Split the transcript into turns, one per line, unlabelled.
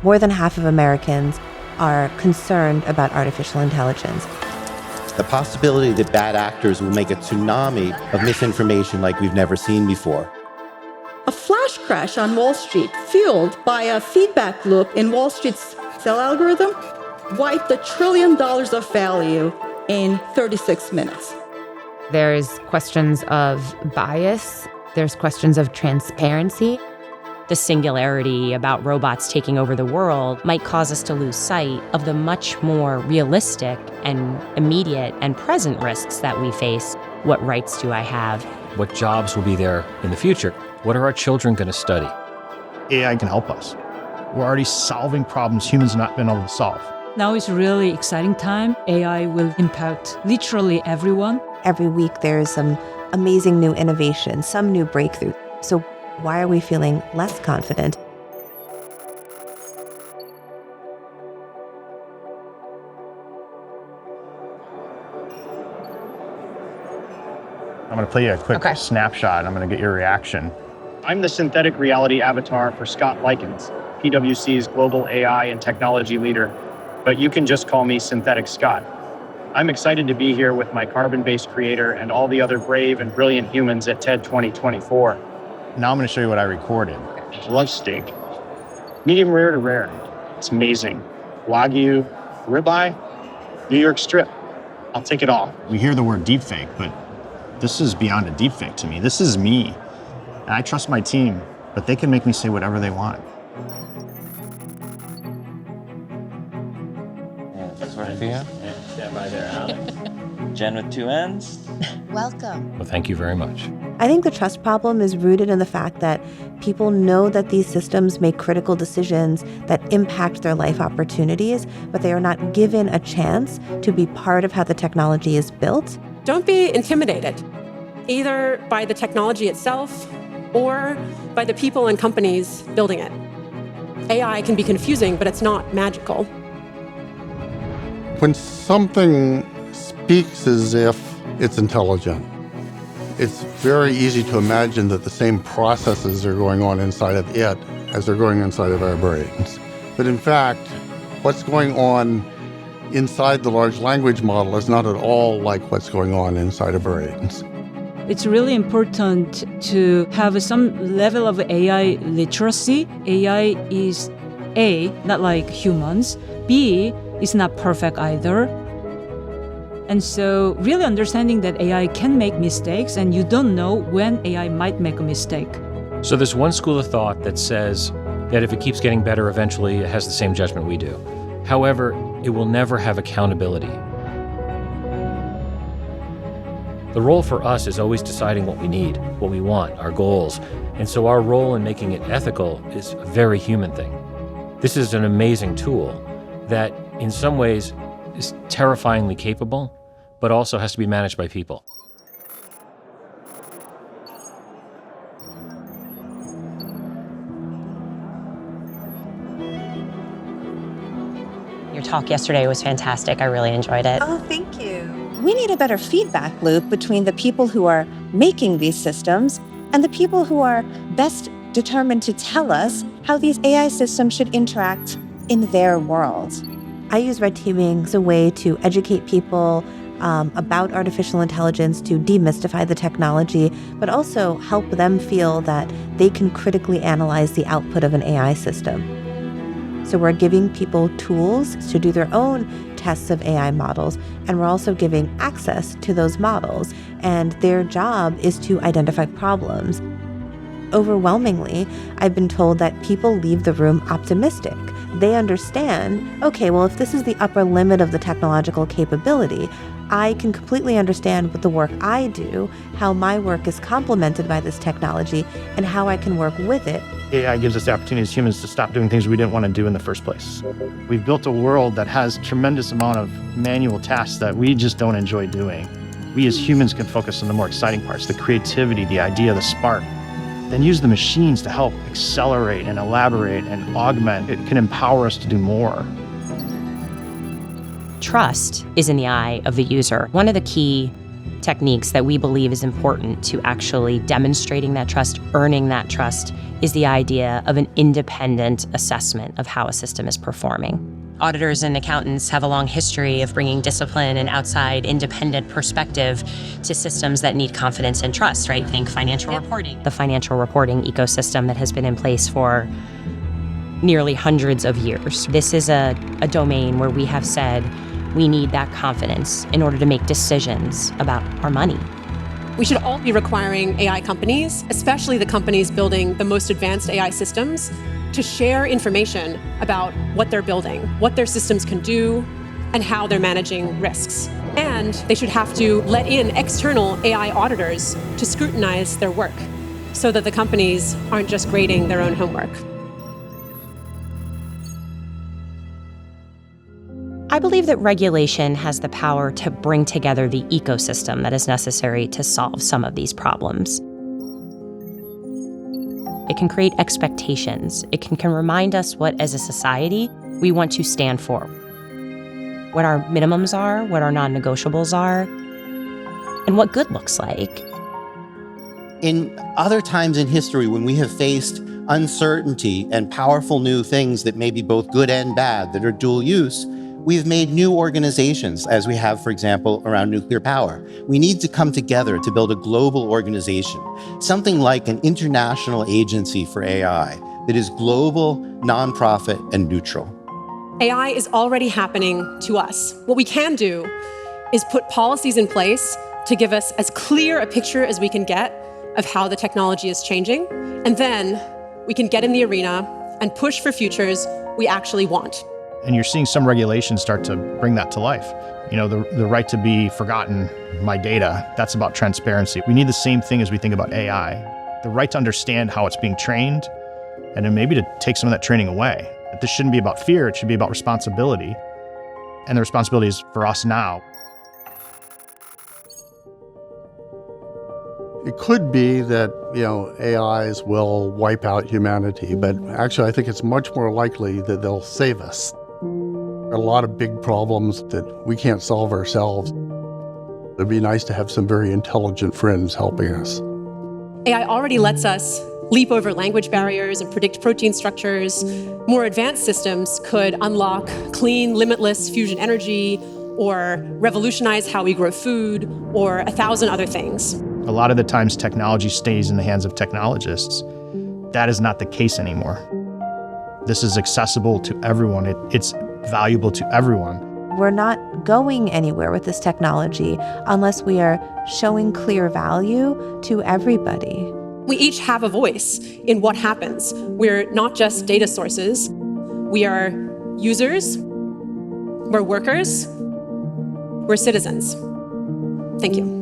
More than half of Americans are concerned about artificial intelligence.
The possibility that bad actors will make a tsunami of misinformation like we've never seen before.
A flash crash on Wall Street, fueled by a feedback loop in Wall Street's sell algorithm, wiped $1 trillion of value in 36 minutes.
There's questions of bias. There's questions of transparency.
The singularity about robots taking over the world might cause us to lose sight of the much more realistic and immediate and present risks that we face. What rights do I have?
What jobs will be there in the future? What are our children going to study?
AI can help us. We're already solving problems humans have not been able to solve.
Now is a really exciting time. AI will impact literally everyone.
Every week there's some amazing new innovation, some new breakthrough. So why are we feeling less confident?
I'm going to play you a quick snapshot. I'm going to get your reaction.
I'm the synthetic reality avatar for Scott Likens, PwC's global AI and technology leader, but you can just call me Synthetic Scott. I'm excited to be here with my carbon-based creator and all the other brave and brilliant humans at TED 2024.
Now I'm going to show you what I recorded.
Lunch steak, medium rare to rare. It's amazing. Wagyu, ribeye, New York strip. I'll take it all.
We hear the word deepfake, but this is beyond a deepfake to me. This is me. And I trust my team, but they can make me say whatever they want.
Sophia. Stand by there, Alex. Jen with two N's.
Welcome.
Well, thank you very much.
I think the trust problem is rooted in the fact that people know that these systems make critical decisions that impact their life opportunities, but they are not given a chance to be part of how the technology is built.
Don't be intimidated, either by the technology itself or by the people and companies building it. AI can be confusing, but it's not magical.
When something speaks as if it's intelligent, it's very easy to imagine that the same processes are going on inside of it as they're going inside of our brains. But in fact, what's going on inside the large language model is not at all like what's going on inside of brains.
It's really important to have some level of AI literacy. AI is A, not like humans. B, is not perfect either. And so really understanding that AI can make mistakes and you don't know when AI might make a mistake.
So there's one school of thought that says that if it keeps getting better, eventually it has the same judgment we do. However, it will never have accountability. The role for us is always deciding what we need, what we want, our goals. And so our role in making it ethical is a very human thing. This is an amazing tool that in some ways is terrifyingly capable, but also has to be managed by people.
Your talk yesterday was fantastic. I really enjoyed it.
Oh, thank you. We need a better feedback loop between the people who are making these systems and the people who are best determined to tell us how these AI systems should interact in their world. I use red teaming as a way to educate people about artificial intelligence, to demystify the technology, but also help them feel that they can critically analyze the output of an AI system. So we're giving people tools to do their own tests of AI models, and we're also giving access to those models, and their job is to identify problems. Overwhelmingly, I've been told that people leave the room optimistic. They understand, okay, well, if this is the upper limit of the technological capability, I can completely understand with the work I do, how my work is complemented by this technology and how I can work with it.
AI gives us the opportunity as humans to stop doing things we didn't want to do in the first place. We've built a world that has a tremendous amount of manual tasks that we just don't enjoy doing. We as humans can focus on the more exciting parts, the creativity, the idea, the spark. Then use the machines to help accelerate and elaborate and augment. It can empower us to do more.
Trust is in the eye of the user. One of the key techniques that we believe is important to actually demonstrating that trust, earning that trust, is the idea of an independent assessment of how a system is performing. Auditors and accountants have a long history of bringing discipline and outside independent perspective to systems that need confidence and trust, right? Think financial reporting. The financial reporting ecosystem that has been in place for nearly hundreds of years. This is a domain where we have said we need that confidence in order to make decisions about our money.
We should all be requiring AI companies, especially the companies building the most advanced AI systems, to share information about what they're building, what their systems can do, and how they're managing risks. And they should have to let in external AI auditors to scrutinize their work so that the companies aren't just grading their own homework.
I believe that regulation has the power to bring together the ecosystem that is necessary to solve some of these problems. It can create expectations. It can remind us what, as a society, we want to stand for. What our minimums are, what our non-negotiables are, and what good looks like.
In other times in history, when we have faced uncertainty and powerful new things that may be both good and bad, that are dual use, we've made new organizations, as we have, for example, around nuclear power. We need to come together to build a global organization, something like an international agency for AI that is global, nonprofit, and neutral.
AI is already happening to us. What we can do is put policies in place to give us as clear a picture as we can get of how the technology is changing, and then we can get in the arena and push for futures we actually want.
And you're seeing some regulations start to bring that to life. You know, the right to be forgotten, my data, that's about transparency. We need the same thing as we think about AI. The right to understand how it's being trained, and then maybe to take some of that training away. But this shouldn't be about fear, it should be about responsibility. And the responsibility is for us now.
It could be that, AIs will wipe out humanity, but actually I think it's much more likely that they'll save us. A lot of big problems that we can't solve ourselves. It'd be nice to have some very intelligent friends helping us.
AI already lets us leap over language barriers and predict protein structures. More advanced systems could unlock clean, limitless fusion energy, or revolutionize how we grow food, or 1,000 other things.
A lot of the times technology stays in the hands of technologists. That is not the case anymore. This is accessible to everyone. It's valuable to everyone.
We're not going anywhere with this technology unless we are showing clear value to everybody.
We each have a voice in what happens. We're not just data sources. We are users, we're workers, we're citizens. Thank you.